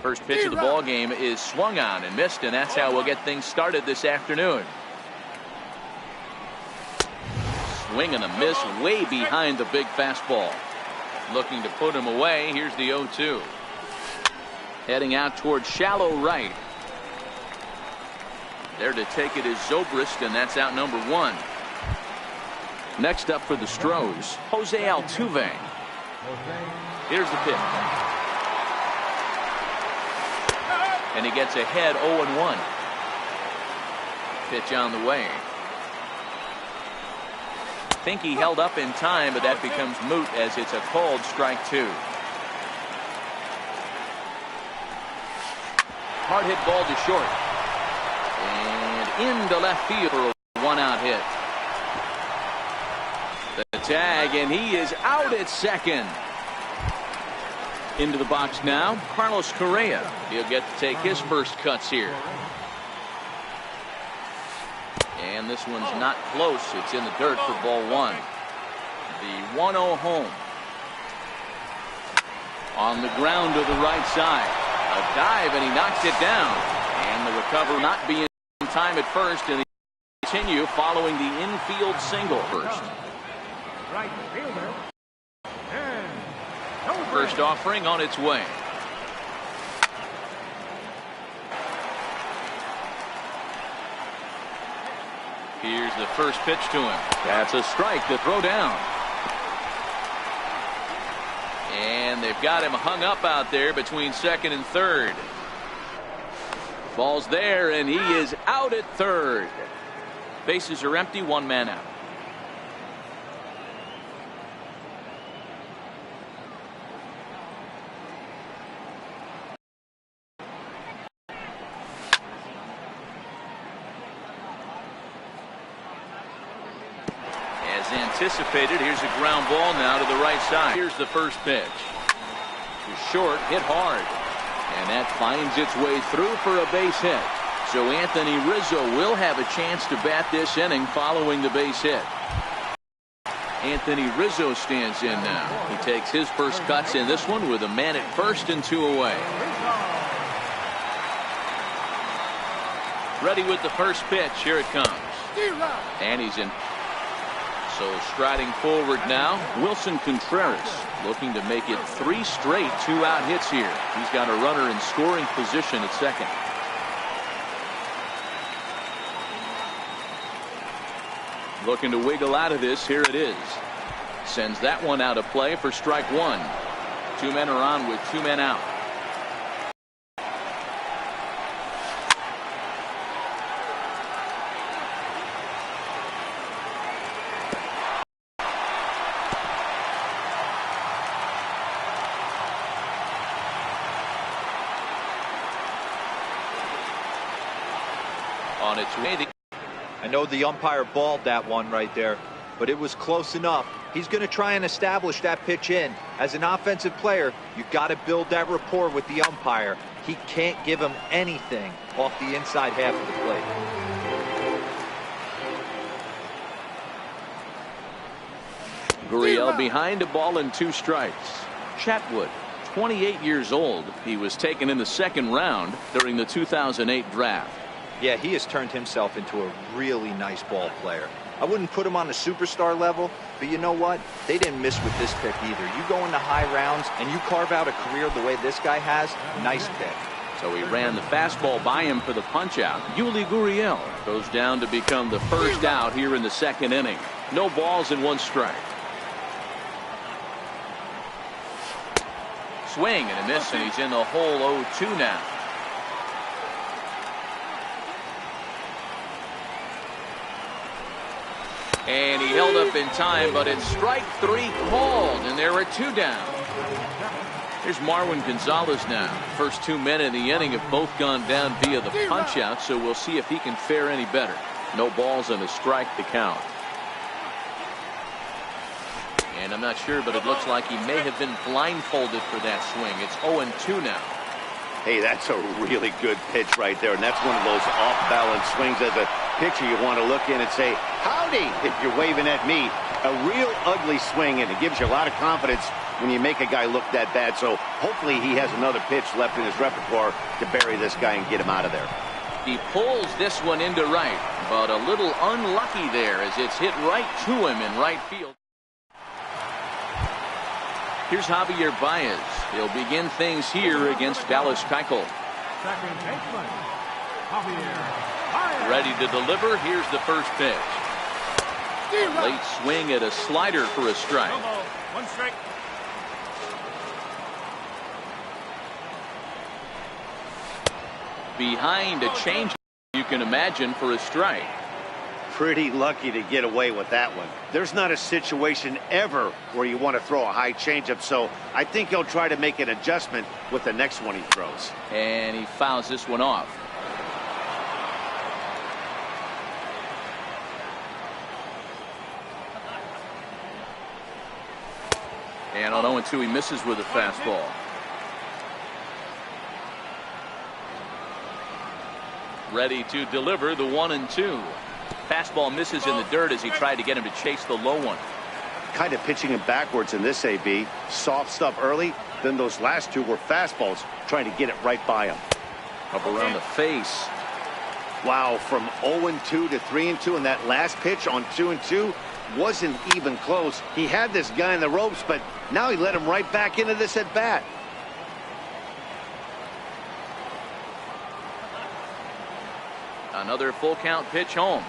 First pitch of the ball game is swung on and missed, and that's how we'll get things started this afternoon. Swing and a miss way behind the big fastball. Looking to put him away. Here's the 0-2. Heading out towards shallow right. There to take it is Zobrist, and that's out number 1. Next up for the Stros, Jose Altuve. Here's the pitch. And he gets ahead 0-1. Pitch on the way. Think he held up in time, but that becomes moot as it's a called strike 2. Hard hit ball to short. And into left field for a 1-out hit. The tag, and he is out at second. Into the box now, Carlos Correa. He'll get to take his first cuts here. And this one's not close. It's in the dirt for ball 1. The 1-0 home. On the ground to the right side. A dive, and he knocks it down. And the recovery not being in time at first, and they continue following the infield single first. Right fielder. First offering on its way. Here's the first pitch to him. That's a strike to throw down. And they've got him hung up out there between second and third. Ball's there, and he is out at third. Bases are empty, 1 man out. Anticipated. Here's a ground ball now to the right side. Here's the first pitch. Too short, hit hard. And that finds its way through for a base hit. So Anthony Rizzo will have a chance to bat this inning following the base hit. Anthony Rizzo stands in now. He takes his first cuts in this one with a man at first and 2 away. Ready with the first pitch. Here it comes. And he's in. So striding forward now, Wilson Contreras looking to make it 3 straight 2-out hits here. He's got a runner in scoring position at second. Looking to wiggle out of this. Here it is. Sends that one out of play for strike 1. 2 men are on with 2 men out. On its way. I know the umpire balled that one right there, but it was close enough. He's going to try and establish that pitch in. As an offensive player, you got to build that rapport with the umpire. He can't give him anything off the inside half of the plate. Gurriel behind a ball and 2 strikes. Chatwood, 28 years old. He was taken in the 2nd round during the 2008 draft. Yeah, he has turned himself into a really nice ball player. I wouldn't put him on the superstar level, but you know what? They didn't miss with this pick either. You go into high rounds and you carve out a career the way this guy has, nice pick. So he ran the fastball by him for the punch-out. Yuli Gurriel goes down to become the first out here in the 2nd inning. No balls and 1 strike. Swing and a miss, and he's in the hole 0-2 now. And he held up in time, but it's strike 3 called, and there are 2 down. Here's Marwin Gonzalez now. First 2 men in the inning have both gone down via the punch-out, so we'll see if he can fare any better. No balls and a strike to count. And I'm not sure, but it looks like he may have been blindfolded for that swing. It's 0-2 now. Hey, that's a really good pitch right there, and that's one of those off-balance swings. As a pitcher, you want to look in and say, howdy, if you're waving at me. A real ugly swing, and it gives you a lot of confidence when you make a guy look that bad. So hopefully he has another pitch left in his repertoire to bury this guy and get him out of there. He pulls this one into right, but a little unlucky there as it's hit right to him in right field. Here's Javier Baez. He'll begin things here against Dallas Keuchel. Second baseman, Javier Baez. Ready to deliver. Here's the first pitch. A late swing at a slider for a strike. One strike. Behind a change, you can imagine, for a strike. Pretty lucky to get away with that one. There's not a situation ever where you want to throw a high changeup, so I think he'll try to make an adjustment with the next one he throws. And he fouls this one off. And on 0-2, he misses with a fastball. Ready to deliver the 1-2. Fastball misses in the dirt as he tried to get him to chase the low one. Kind of pitching him backwards in this AB. Soft stuff early, then those last two were fastballs, trying to get it right by him. Up around the face. Wow, from 0-2 to 3-2, and that last pitch on 2-2 wasn't even close. He had this guy in the ropes, but now he let him right back into this at bat. Another full count pitch home.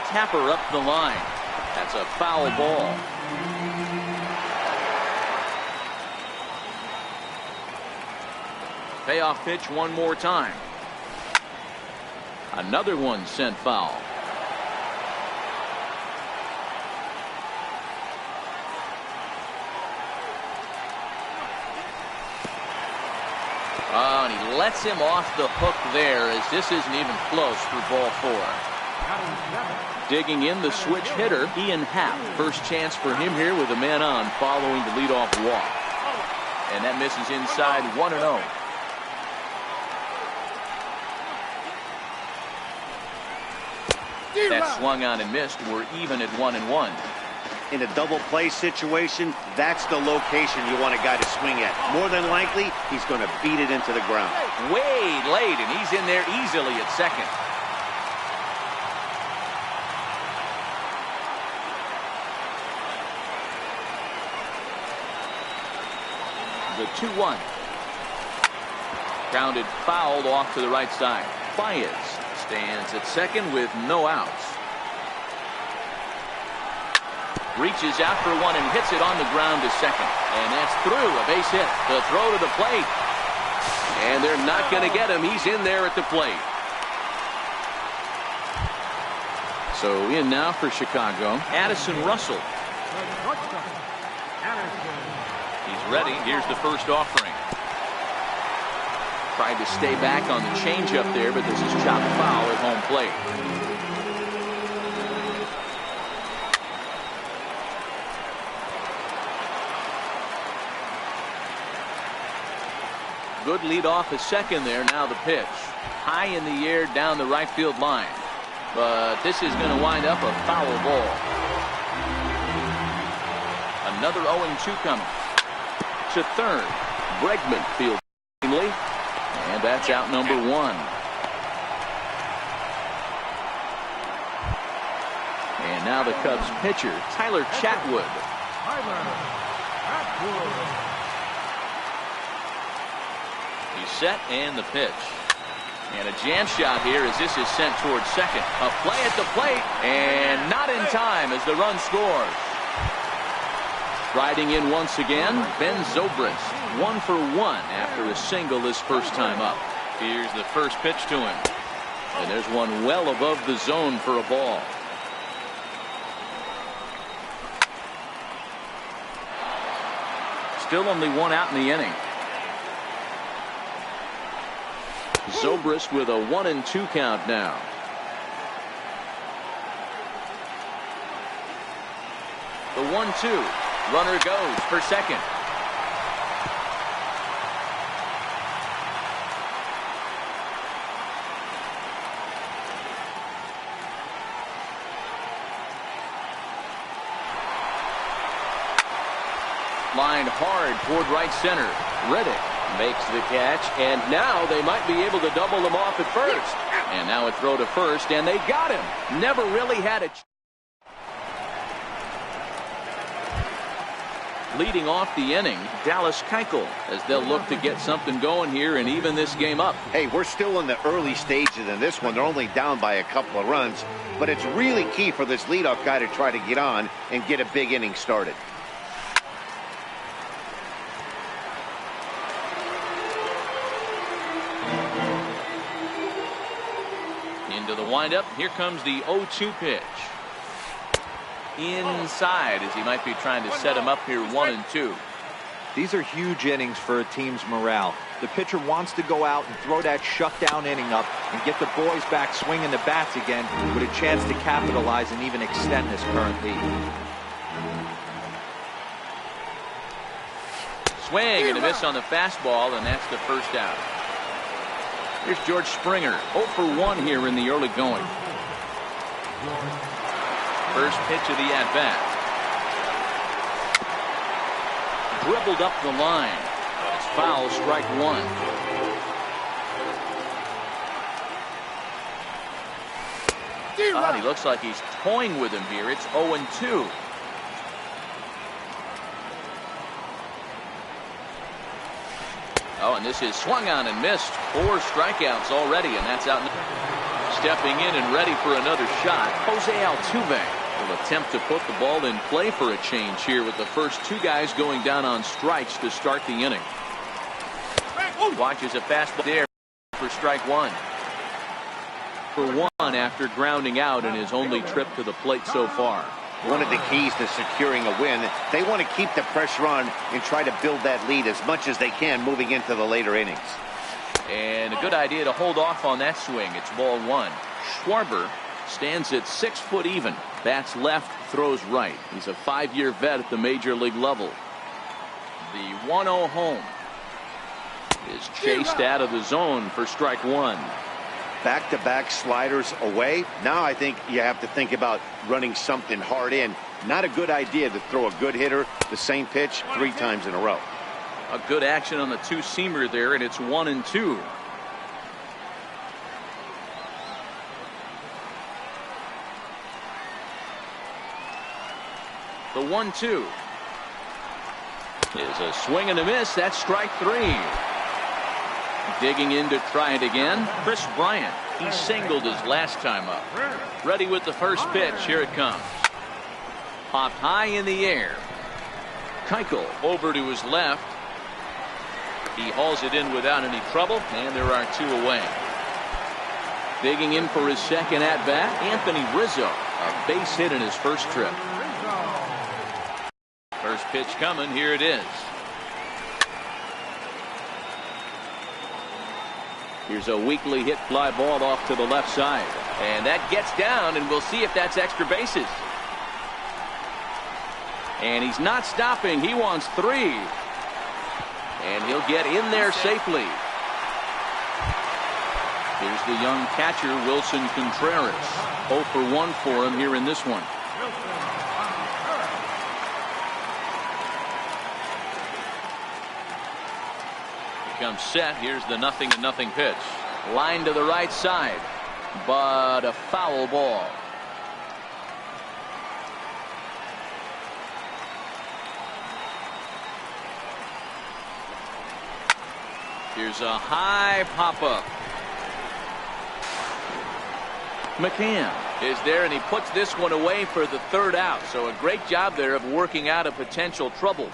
Tapper up the line. That's a foul ball. Payoff pitch one more time. Another one sent foul. Oh, and he lets him off the hook there as this isn't even close for ball 4. Digging in the switch hitter, Ian Happ. First chance for him here with a man on following the leadoff walk. And that misses inside 1-0. That swung on and missed. We're even at 1-1. In a double play situation, that's the location you want a guy to swing at. More than likely, he's going to beat it into the ground. Way late, and he's in there easily at second. The 2-1. Grounded fouled off to the right side. Baez stands at second with no outs. Reaches out for one and hits it on the ground to second. And that's through. A base hit. The throw to the plate. And they're not going to get him. He's in there at the plate. So in now for Chicago, Addison Russell. He's ready. Here's the first offering. Tried to stay back on the changeup there, but this is chopped foul at home plate. Good lead off at second there. Now the pitch. High in the air down the right field line. But this is going to wind up a foul ball. Another 0-2 coming. To third. Bregman fields cleanly. And that's out number 1. And now the Cubs pitcher, Tyler Chatwood. He's set and the pitch. And a jam shot here as this is sent towards second. A play at the plate and not in time as the run scores. Riding in once again, Ben Zobrist. 1 for 1 after a single his first time up. Here's the first pitch to him. And there's one well above the zone for a ball. Still only 1 out in the inning. Zobrist with a 1-2 count now. The 1-2. Runner goes for second. Lined hard toward right center. Reddick makes the catch, and now they might be able to double him off at first. And now a throw to first, and they got him. Never really had a chance. Leading off the inning, Dallas Keuchel, as they'll look to get something going here and even this game up. Hey, we're still in the early stages in this one. They're only down by a couple of runs, but it's really key for this leadoff guy to try to get on and get a big inning started. Into the windup. Here comes the 0-2 pitch. Inside, as he might be trying to set him up here 1-2. These are huge innings for a team's morale. The pitcher wants to go out and throw that shutdown inning up and get the boys back swinging the bats again with a chance to capitalize and even extend this current lead. Swing and a miss on the fastball, and that's the first out. Here's George Springer, 0 for 1 here in the early going. First pitch of the at-bat. Dribbled up the line. It's foul, strike one. He looks like he's toying with him here. It's 0-2. Oh, and this is swung on and missed. 4 strikeouts already, and that's out. Stepping in and ready for another shot, Jose Altuve will attempt to put the ball in play for a change here with the first 2 guys going down on strikes to start the inning. Watches a fastball there for strike one. For one after grounding out in his only trip to the plate so far. One of the keys to securing a win, they want to keep the pressure on and try to build that lead as much as they can moving into the later innings. And a good idea to hold off on that swing. It's ball one. Schwarber stands at 6 foot even. Bats left, throws right. He's a 5-year vet at the major league level. The 1-0 home is chased out of the zone for strike one. Back-to-back sliders away. Now I think you have to think about running something hard in. Not a good idea to throw a good hitter the same pitch 3 times in a row. A good action on the 2-seamer there, and it's 1-2. The 1-2 is a swing and a miss. That's strike 3. Digging in to try it again, Chris Bryant. He singled his last time up. Ready with the first pitch. Here it comes. Popped high in the air. Keuchel over to his left. He hauls it in without any trouble, and there are 2 away. Digging in for his second at-bat, Anthony Rizzo. A base hit in his first trip. First pitch coming. Here it is. Here's a weakly hit fly ball off to the left side. And that gets down, and we'll see if that's extra bases. And he's not stopping. He wants 3. And he'll get in there safely. Here's the young catcher, Wilson Contreras. 0 for 1 for him here in this one. Comes set. Here's the 0-0 pitch. Line to the right side, but a foul ball. Here's a high pop-up. McCann is there, and he puts this one away for the 3rd out. So a great job there of working out a potential trouble.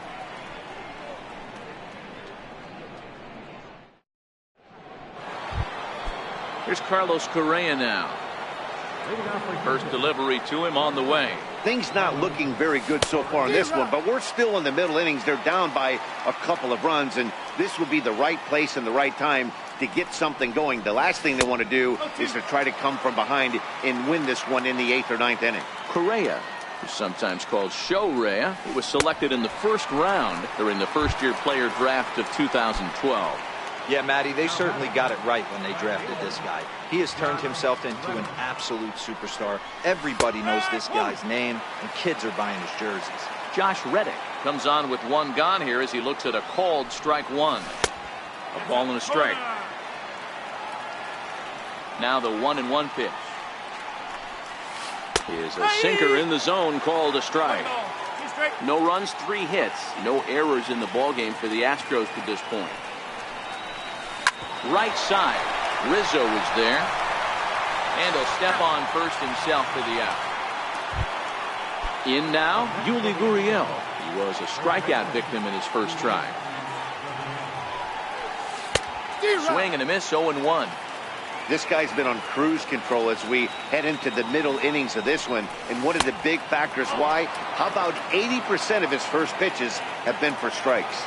Here's Carlos Correa now. First delivery to him on the way. Things not looking very good so far in this one, but we're still in the middle innings. They're down by a couple of runs, and this would be the right place and the right time to get something going. The last thing they want to do is to try to come from behind and win this one in the 8th or 9th inning. Correa, who's sometimes called Show-Rea, was selected in the 1st round during the first-year player draft of 2012. Yeah, Matty, they certainly got it right when they drafted this guy. He has turned himself into an absolute superstar. Everybody knows this guy's name, and kids are buying his jerseys. Josh Reddick Comes on with one gone here as he looks at a called strike one. A ball and a strike. Now the 1-1 pitch. Is a sinker in the zone, called a strike. No runs, 3 hits. No errors in the ballgame for the Astros to this point. Right side. Rizzo is there. And he'll step on first himself for the out. In now, Yuli Gurriel. He was a strikeout victim in his first try. Swing and a miss, 0-1. This guy's been on cruise control as we head into the middle innings of this one. And one of the big factors why, how about 80% of his first pitches have been for strikes?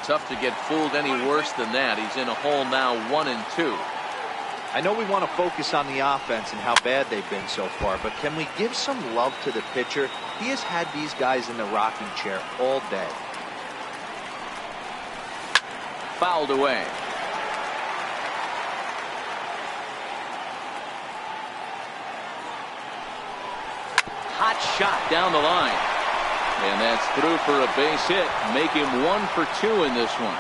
Tough to get fooled any worse than that. He's in a hole now, 1-2. I know we want to focus on the offense and how bad they've been so far, but can we give some love to the pitcher? He has had these guys in the rocking chair all day. Fouled away. Hot shot down the line. And that's through for a base hit. Make him 1 for 2 in this one.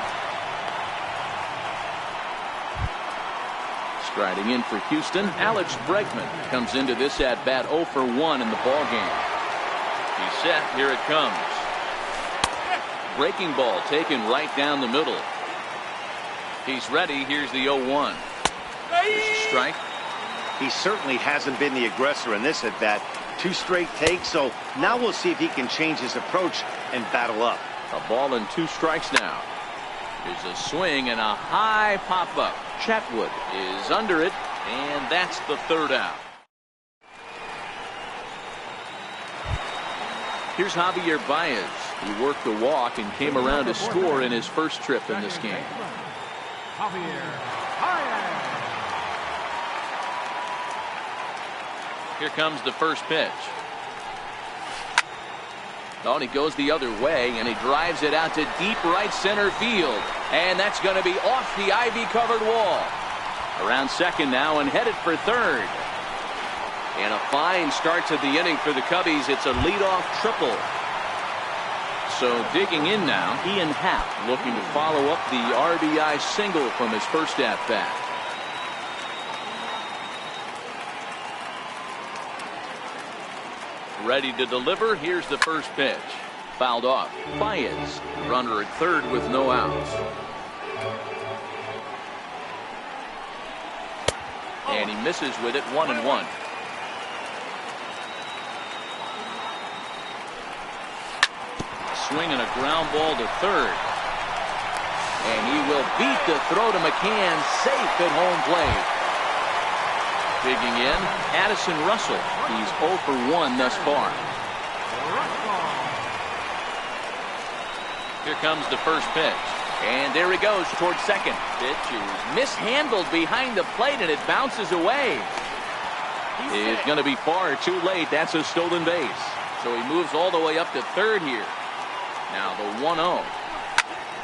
Striding in for Houston, Alex Bregman comes into this at bat 0 for 1 in the ball game. He's set. Here it comes. Breaking ball taken right down the middle. He's ready. Here's the 0-1. There's a strike. He certainly hasn't been the aggressor in this at bat. 2 straight takes, so now we'll see if he can change his approach and battle up. A ball and 2 strikes now. There's a swing and a high pop-up. Chatwood is under it, and that's the 3rd out. Here's Javier Baez. He worked the walk and came around to score in his first trip in this game. Here comes the first pitch. Oh, and he goes the other way, and he drives it out to deep right center field. And that's going to be off the ivy-covered wall. Around second now and headed for third. And a fine start to the inning for the Cubbies. It's a leadoff triple. So digging in now, Ian Happ looking to follow up the RBI single from his first at-bat. Ready to deliver. Here's the first pitch. Fouled off. Baez, runner at third with no outs. And he misses with it, 1-1. Swing and a ground ball to third. And he will beat the throw to McCann, safe at home plate. Digging in, Addison Russell. He's 0 for 1 thus far. Here comes the first pitch. And there he goes towards second. Pitch is mishandled behind the plate, and it bounces away. It's going to be far too late. That's a stolen base. So he moves all the way up to third here. Now the 1-0.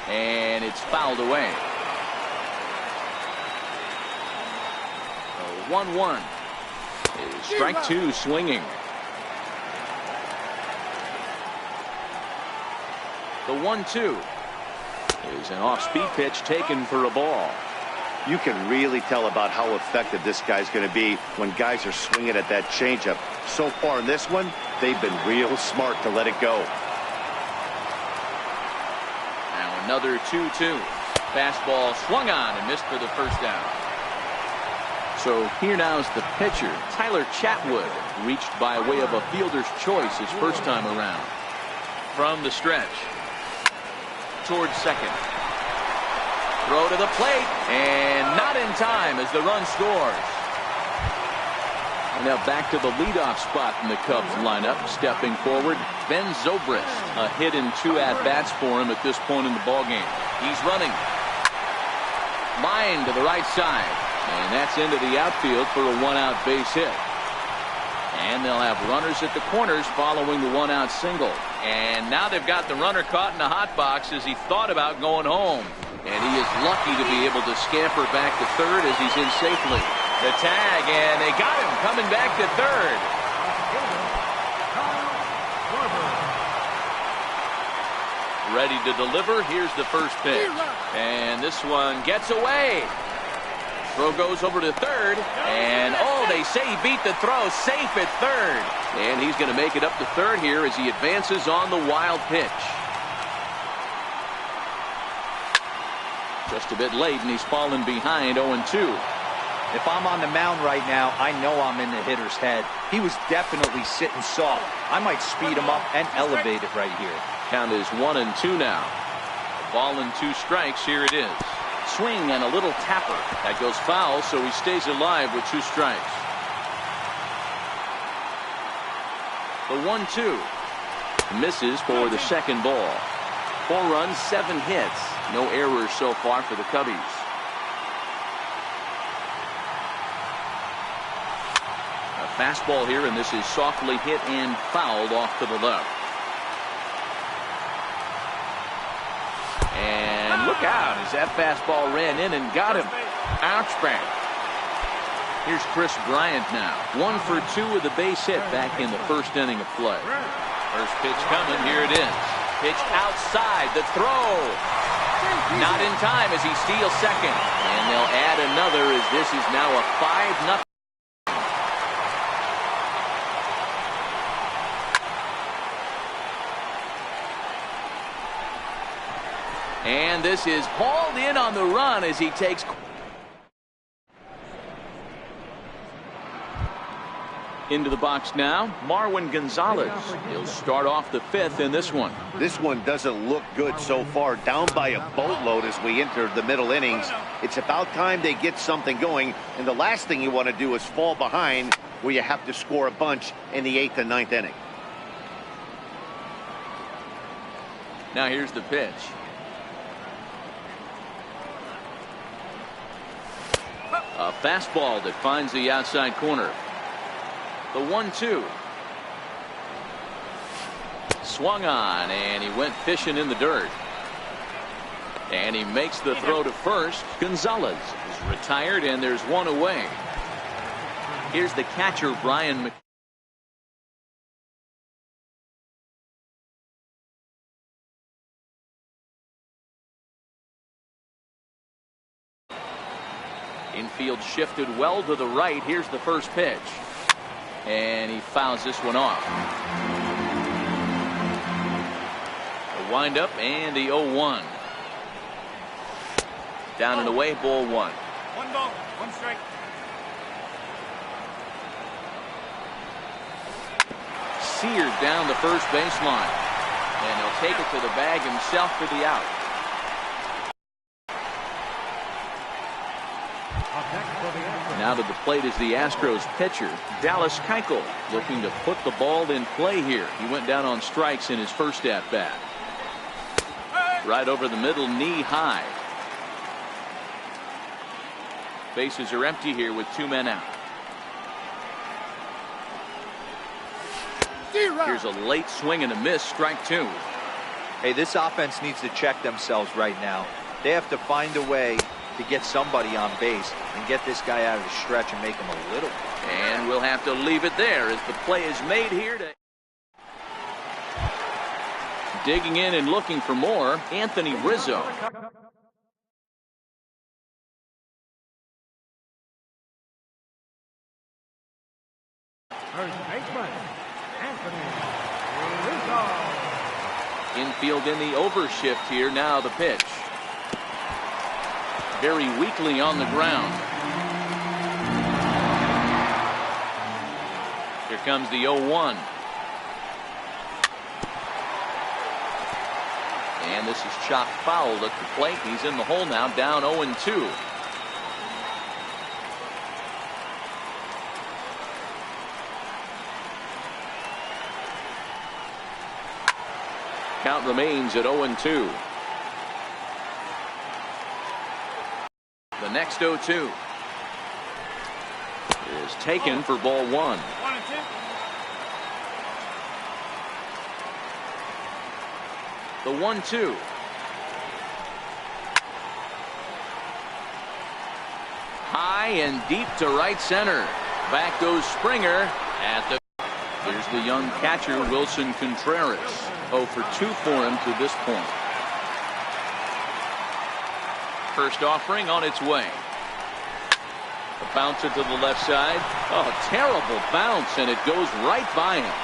And it's fouled away. 1-1. Strike 2 swinging. The 1-2 is an off-speed pitch taken for a ball. You can really tell about how effective this guy's going to be when guys are swinging at that changeup. So far in this one, they've been real smart to let it go. Now another 2-2. Fastball swung on and missed for the first down. So here now is the pitcher, Tyler Chatwood, reached by way of a fielder's choice his first time around. From the stretch. Towards second. Throw to the plate, and not in time as the run scores. Now back to the leadoff spot in the Cubs lineup. Stepping forward, Ben Zobrist. A hit in 2 at-bats for him at this point in the ballgame. He's running. Line to the right side. And that's into the outfield for a 1-out base hit. And they'll have runners at the corners following the 1-out single. And now they've got the runner caught in the hot box as he thought about going home. And he is lucky to be able to scamper back to third as he's in safely. The tag, and they got him coming back to third. Ready to deliver. Here's the first pitch. And this one gets away. Throw goes over to third. And, oh, they say he beat the throw. Safe at third. And he's going to make it up to third here as he advances on the wild pitch. Just a bit late, and he's fallen behind 0-2. If I'm on the mound right now, I know I'm in the hitter's head. He was definitely sitting soft. I might speed him up and elevate it right here. Count is 1-2 now. A ball and 2 strikes. Here it is. Swing and a little tapper. That goes foul, so he stays alive with 2 strikes. The 1-2. Misses for the second ball. 4 runs, 7 hits. No errors so far for the Cubbies. A fastball here, and this is softly hit and fouled off to the left. And look out as that fastball ran in and got him. Ouch bang. Here's Chris Bryant now. 1 for 2 with a base hit back in the first inning of play. First pitch coming. Here it is. Pitch outside. The throw. Not in time as he steals second. And they'll add another as this is now a 5-0. And this is hauled in on the run as he takes. Into the box now, Marwin Gonzalez. He'll start off the 5th in this one. This one doesn't look good so far. Down by a boatload as we enter the middle innings. It's about time they get something going. And the last thing you want to do is fall behind where you have to score a bunch in the 8th and 9th inning. Now here's the pitch. A fastball that finds the outside corner. The 1-2. Swung on, and he went fishing in the dirt. And he makes the throw to first. Gonzalez is retired, and there's 1 away. Here's the catcher, Brian McCann. Infield shifted well to the right. Here's the first pitch. And he fouls this one off. The windup and the 0-1. Down and away, ball 1. 1 ball, 1 strike. Seared down the first baseline. And he'll take it to the bag himself for the out. Now to the plate is the Astros pitcher, Dallas Keuchel, looking to put the ball in play here. He went down on strikes in his first at-bat. Right over the middle, knee high. Bases are empty here with 2 men out. Here's a late swing and a miss, strike 2. Hey, this offense needs to check themselves right now. They have to find a way to get somebody on base and get this guy out of the stretch and make him a little. And we'll have to leave it there as the play is made here. Digging in and looking for more, Anthony Rizzo. First baseman, Anthony Rizzo. Infield in the overshift here. Now the pitch. Very weakly on the ground. Here comes the 0-1. And this is chopped foul at the plate. He's in the hole now, down 0-2. Count remains at 0-2. The next 0-2 is taken for ball 1. 1 and 2. The 1-2. High and deep to right center. Back goes Springer at the. Here's the young catcher, Wilson Contreras. 0 for 2 for him to this point. First offering on its way. A bouncer to the left side. Oh, terrible bounce, and it goes right by him.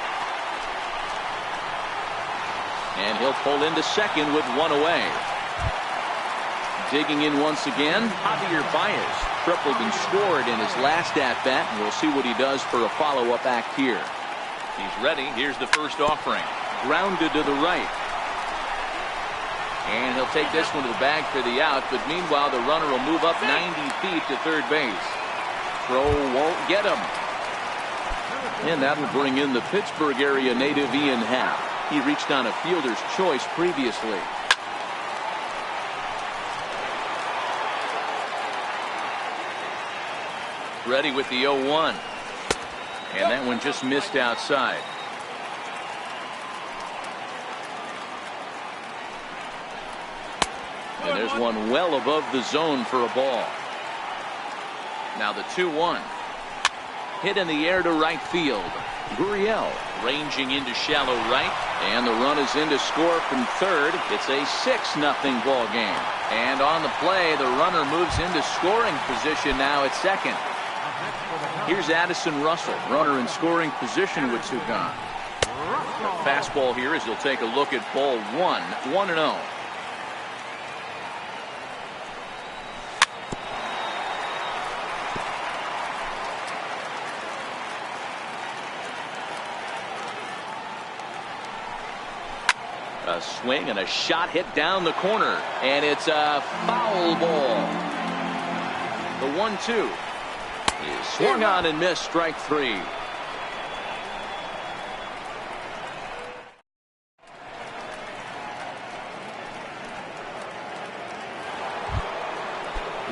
And he'll pull into second with one away. Digging in once again, Javier Baez tripled and scored in his last at-bat, and we'll see what he does for a follow-up act here. He's ready. Here's the first offering. Grounded to the right. And he'll take this one to the bag for the out, but meanwhile the runner will move up 90 feet to third base. Throw won't get him. And that'll bring in the Pittsburgh area native Ian Happ. He reached on a fielder's choice previously. Ready with the 0-1. And that one just missed outside. And there's one well above the zone for a ball. Now the 2-1. Hit in the air to right field. Gurriel ranging into shallow right. And the run is in to score from third. It's a 6-0 ball game. And on the play, the runner moves into scoring position now at second. Here's Addison Russell, runner in scoring position with two gone. Fastball here as he'll take a look at ball 1, 1-0. A swing and a shot hit down the corner, and it's a foul ball. The 1-2 is swung on and missed, strike three.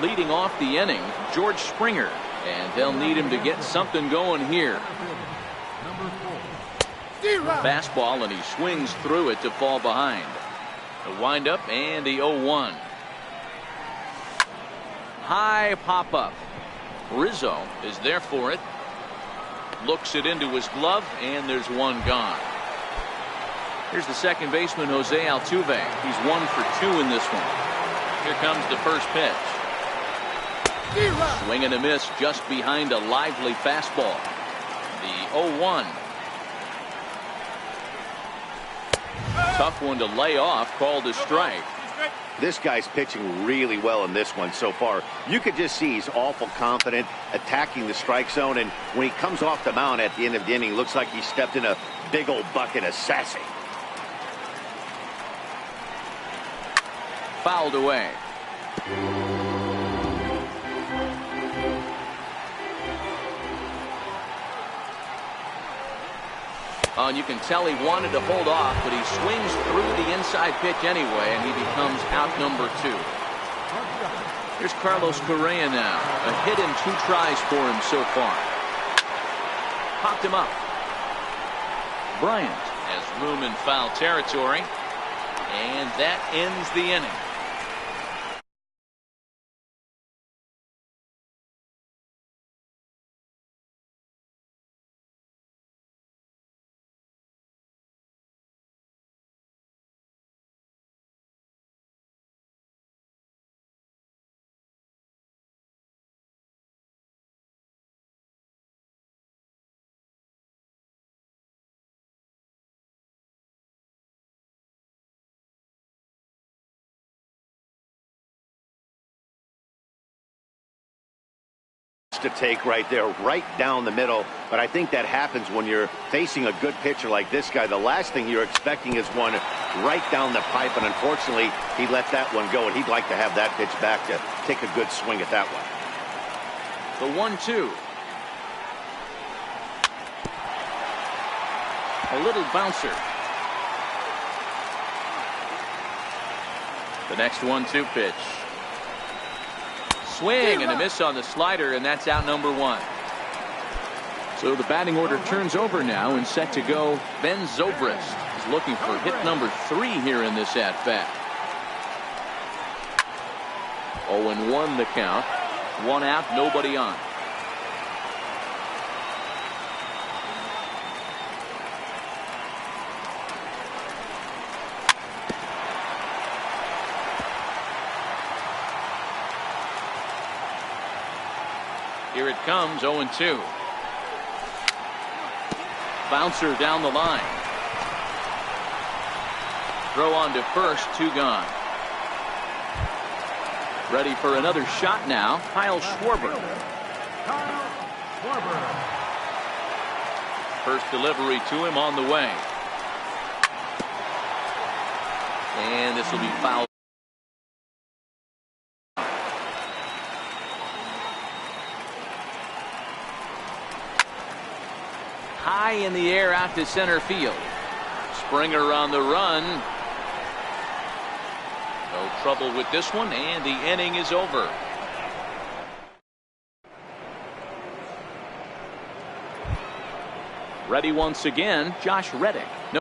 Leading off the inning, George Springer, and they'll need him to get something going here. Fastball, and he swings through it to fall behind. The windup and the 0-1. High pop up. Rizzo is there for it. Looks it into his glove, and there's one gone. Here's the second baseman, Jose Altuve. He's 1 for 2 in this one. Here comes the first pitch. Swing and a miss just behind a lively fastball. The 0-1. Tough one to lay off, called a strike. This guy's pitching really well in this one so far. You could just see he's awful confident attacking the strike zone, and when he comes off the mound at the end of the inning, looks like he stepped in a big old bucket of sassy. Fouled away. And you can tell he wanted to hold off, but he swings through the inside pitch anyway, and he becomes out number 2. Here's Carlos Correa now. A hit in 2 tries for him so far. Popped him up. Bryant has room in foul territory, and that ends the inning. To take right there, right down the middle, but I think that happens when you're facing a good pitcher like this guy. The last thing you're expecting is one right down the pipe, and unfortunately he let that one go, and he'd like to have that pitch back to take a good swing at that one. The 1-2. A little bouncer. The next 1-2 pitch. Swing and a miss on the slider, and that's out number 1. So the batting order turns over now, and set to go Ben Zobrist. He's looking for hit number 3 here in this at-bat. 0-1 the count. 1 out, nobody on. Here it comes, 0-2. Bouncer down the line. Throw on to first, 2 gone. Ready for another shot now, Kyle Schwarber. First delivery to him on the way. And this will be fouled. High in the air out to center field. Springer on the run. No trouble with this one, and the inning is over. Ready once again, Josh Reddick. No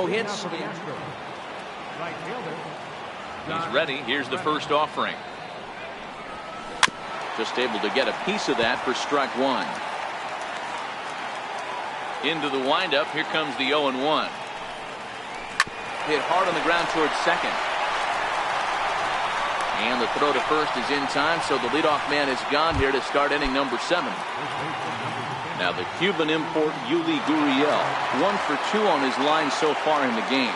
hits. He's ready. Here's the first offering. Just able to get a piece of that for strike 1. Into the windup. Here comes the 0-1. Hit hard on the ground towards second. And the throw to first is in time, so the leadoff man is gone here to start inning number 7. Now the Cuban import Yuli Gurriel, 1 for 2 on his line so far in the game.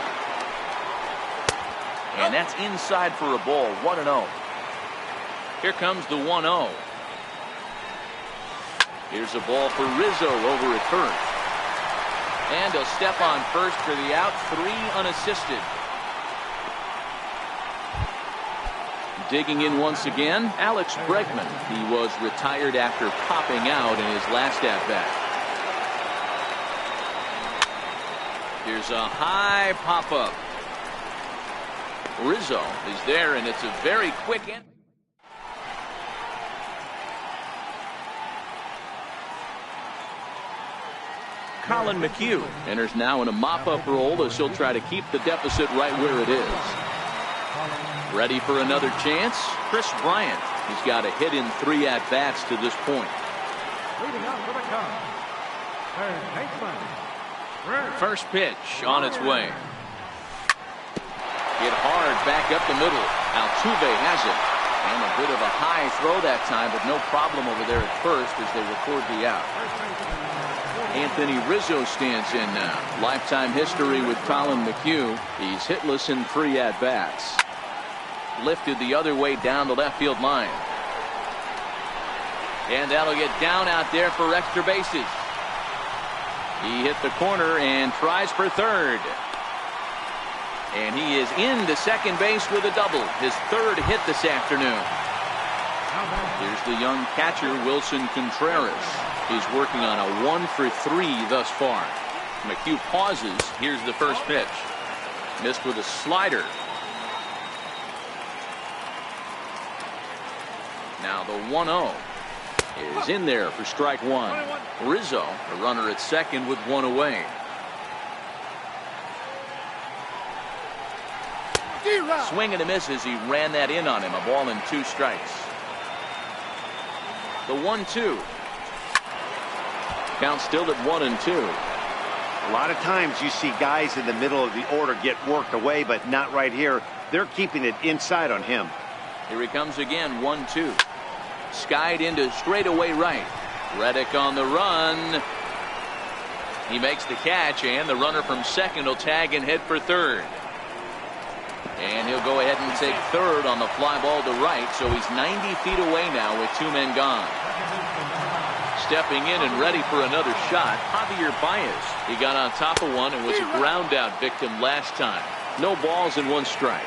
And that's inside for a ball, 1-0. Here comes the 1-0. Here's a ball for Rizzo over at first. And a step on first for the out, 3 unassisted. Digging in once again, Alex Bregman. He was retired after popping out in his last at-bat. Here's a high pop-up. Rizzo is there, and it's a very quick end. Colin McHugh enters now in a mop-up role as he'll try to keep the deficit right where it is. Ready for another chance? Chris Bryant. He's got a hit in 3 at-bats to this point. First pitch on its way. Hit hard back up the middle. Altuve has it. And a bit of a high throw that time, but no problem over there at first as they record the out. Anthony Rizzo stands in now. Lifetime history with Colin McHugh. He's hitless in 3 at-bats. Lifted the other way down the left field line. And that'll get down out there for extra bases. He hit the corner and tries for third. And he is into second base with a double. His 3rd hit this afternoon. Here's the young catcher, Wilson Contreras. He's working on a 1 for 3 thus far. McHugh pauses. Here's the first pitch. Missed with a slider. Now the 1-0 is in there for strike 1. Rizzo, a runner at second with 1 away. Swing and a miss as he ran that in on him. A ball and 2 strikes. The 1-2. Count still at 1-2. A lot of times you see guys in the middle of the order get worked away, but not right here. They're keeping it inside on him. Here he comes again, 1-2. Skied into straightaway right. Reddick on the run. He makes the catch, and the runner from second will tag and head for third. And he'll go ahead and take third on the fly ball to right, so he's 90 feet away now with 2 men gone. Stepping in and ready for another shot, Javier Baez. He got on top of one and was a ground out victim last time. No balls and 1 strike.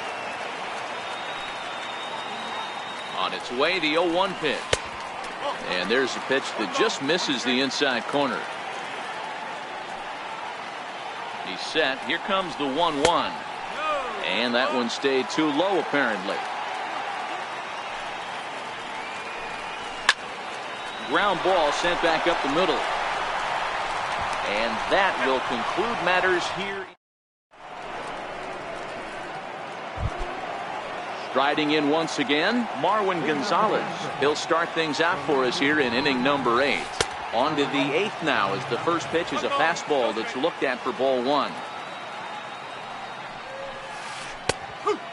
On its way, the 0-1 pitch. And there's a pitch that just misses the inside corner. He's set. Here comes the 1-1. And that one stayed too low, apparently. Ground ball sent back up the middle. And that will conclude matters here. Striding in once again, Marwin Gonzalez. He'll start things out for us here in inning number 8. On to the 8th now, as the first pitch is a fastball that's looked at for ball 1.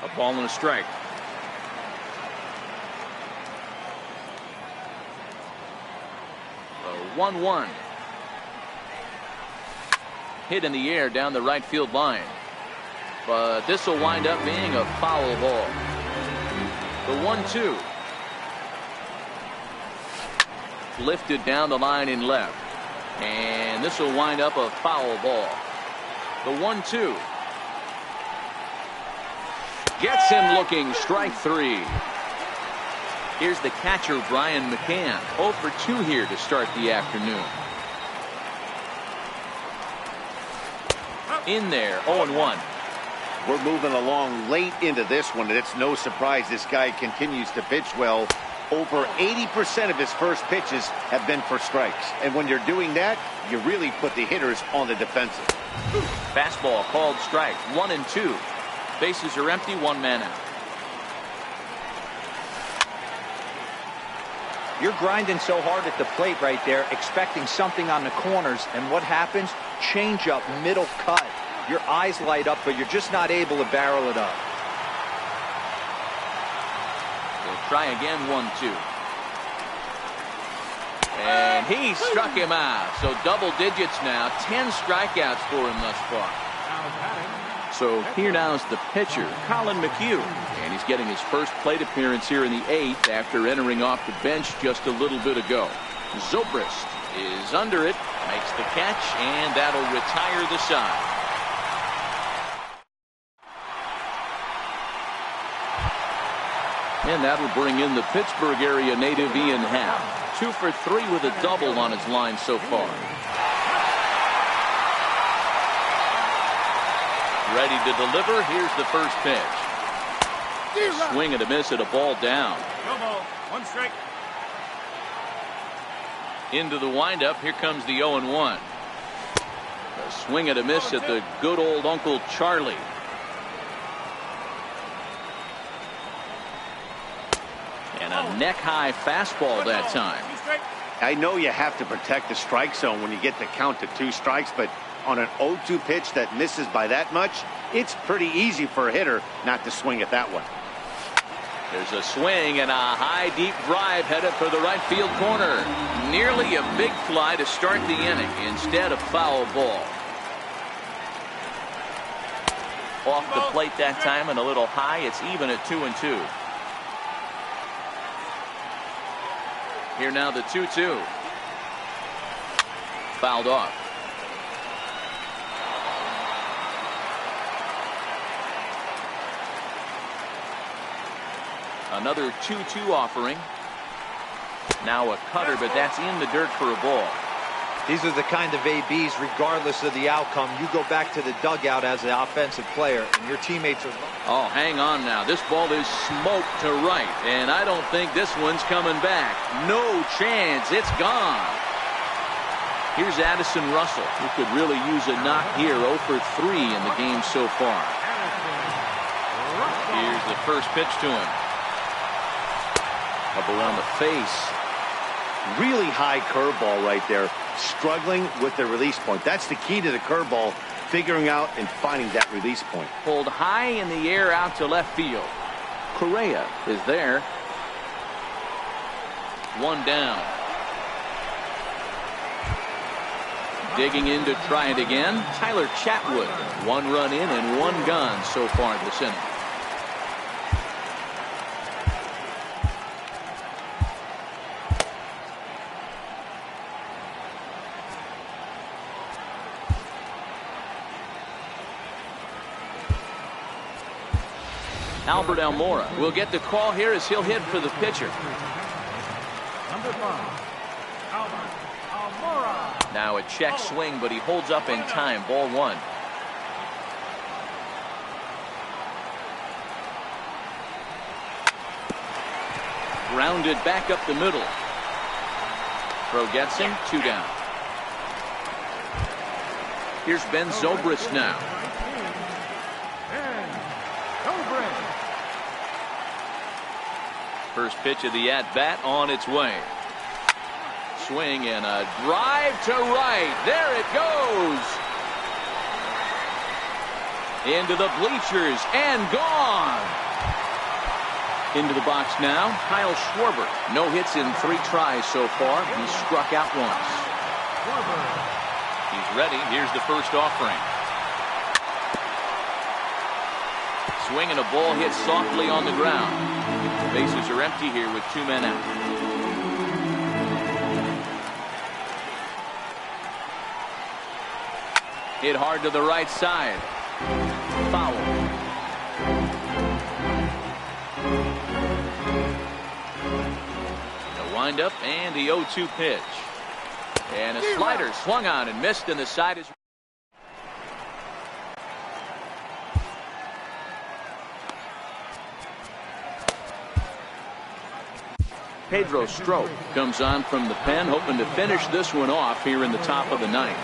A ball and a strike. The 1-1. Hit in the air down the right field line. But this will wind up being a foul ball. The 1-2. Lifted down the line in left. And this will wind up a foul ball. The 1-2. Gets him looking, strike 3. Here's the catcher, Brian McCann. 0 for 2 here to start the afternoon. In there, 0-1. We're moving along late into this one, and it's no surprise this guy continues to pitch well. Over 80% of his first pitches have been for strikes. And when you're doing that, you really put the hitters on the defensive. Fastball called strike, 1-2. Bases are empty, 1 man out. You're grinding so hard at the plate right there, expecting something on the corners, and what happens? Change up, middle cut. Your eyes light up, but you're just not able to barrel it up. We'll try again, 1-2. And he struck him out. So double digits now, 10 strikeouts for him thus far. So here now is the pitcher, Colin McHugh. And he's getting his first plate appearance here in the 8th after entering off the bench just a little bit ago. Zobrist is under it, makes the catch, and that'll retire the side. And that'll bring in the Pittsburgh area native Ian Happ. 2 for 3 with a double on his line so far. Ready to deliver. Here's the first pitch. Swing and a miss at a ball down. No ball, 1 strike. Into the windup. Here comes the 0-1. A swing and a miss at the good old Uncle Charlie. And a neck-high fastball that time. I know you have to protect the strike zone when you get the count to 2 strikes, but on an 0-2 pitch that misses by that much, it's pretty easy for a hitter not to swing at that one. There's a swing and a high deep drive headed for the right field corner. Nearly a big fly to start the inning. Instead, a foul ball. Off the plate that time and a little high. It's even at 2-2. Here now the 2-2. Fouled off. Another 2-2 offering. Now a cutter, but that's in the dirt for a ball. These are the kind of ABs, regardless of the outcome. You go back to the dugout as an offensive player, and your teammates are... Oh, hang on now. This ball is smoked to right, and I don't think this one's coming back. No chance. It's gone. Here's Addison Russell, who could really use a knock here. 0 for 3 in the game so far. Here's the first pitch to him. Up around the face. Really high curveball right there. Struggling with the release point. That's the key to the curveball, figuring out and finding that release point. Pulled high in the air out to left field. Correa is there. One down. Digging in to try it again. Tyler Chatwood. 1 run in and 1 gone so far this inning. Albert Almora will get the call here as he'll hit for the pitcher. Number 5, Albert Almora. Now a check swing, but he holds up in time. Ball 1. Grounded back up the middle. Throw gets him. 2 down. Here's Ben Zobrist now. First pitch of the at-bat on its way. Swing and a drive to right. There it goes. Into the bleachers and gone. Into the box now, Kyle Schwarber. No hits in 3 tries so far. He struck out once. He's ready. Here's the first offering. Swing and a ball hit softly on the ground. Bases are empty here with 2 men out. Hit hard to the right side. Foul. The windup and the 0-2 pitch. And a slider swung on and missed, and the side is... Pedro Strop comes on from the pen, hoping to finish this one off here in the top of the 9th.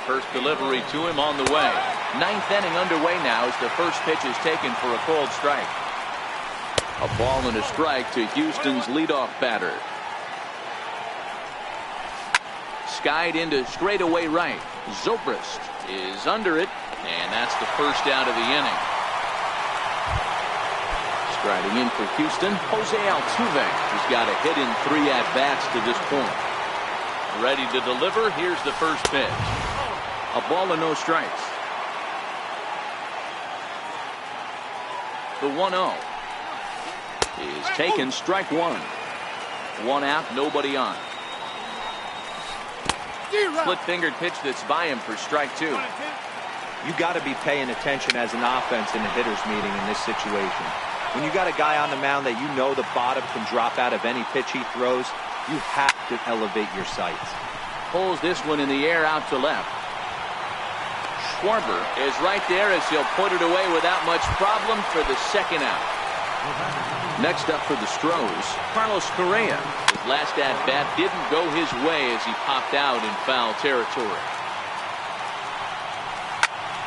First delivery to him on the way. 9th inning underway now as the first pitch is taken for a called strike. A ball and a strike to Houston's leadoff batter. Skied into straightaway right. Zobrist is under it, and that's the first out of the inning. Striding in for Houston, Jose Altuve. He's got a hit in 3 at-bats to this point. Ready to deliver. Here's the first pitch. A ball and no strikes. The 1-0 is taken. Strike 1. 1 out, nobody on. Split-fingered pitch that's by him for strike 2. You got to be paying attention as an offense in a hitter's meeting in this situation. When you got a guy on the mound that you know the bottom can drop out of any pitch he throws, you have to elevate your sights. Pulls this one in the air out to left. Schwarber is right there as he'll put it away without much problem for the 2nd out. Next up for the Stros, Carlos Correa. His last at-bat didn't go his way as he popped out in foul territory.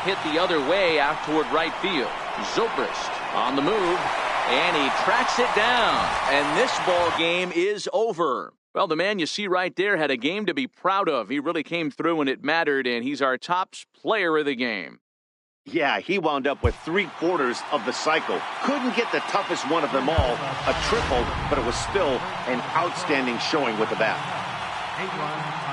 Hit the other way out toward right field. Zobrist on the move, and he tracks it down, and this ball game is over. Well, the man you see right there had a game to be proud of. He really came through when it mattered, and he's our top player of the game. Yeah, he wound up with 3/4 of the cycle. Couldn't get the toughest one of them all, a triple, but it was still an outstanding showing with the bat. 8 runs.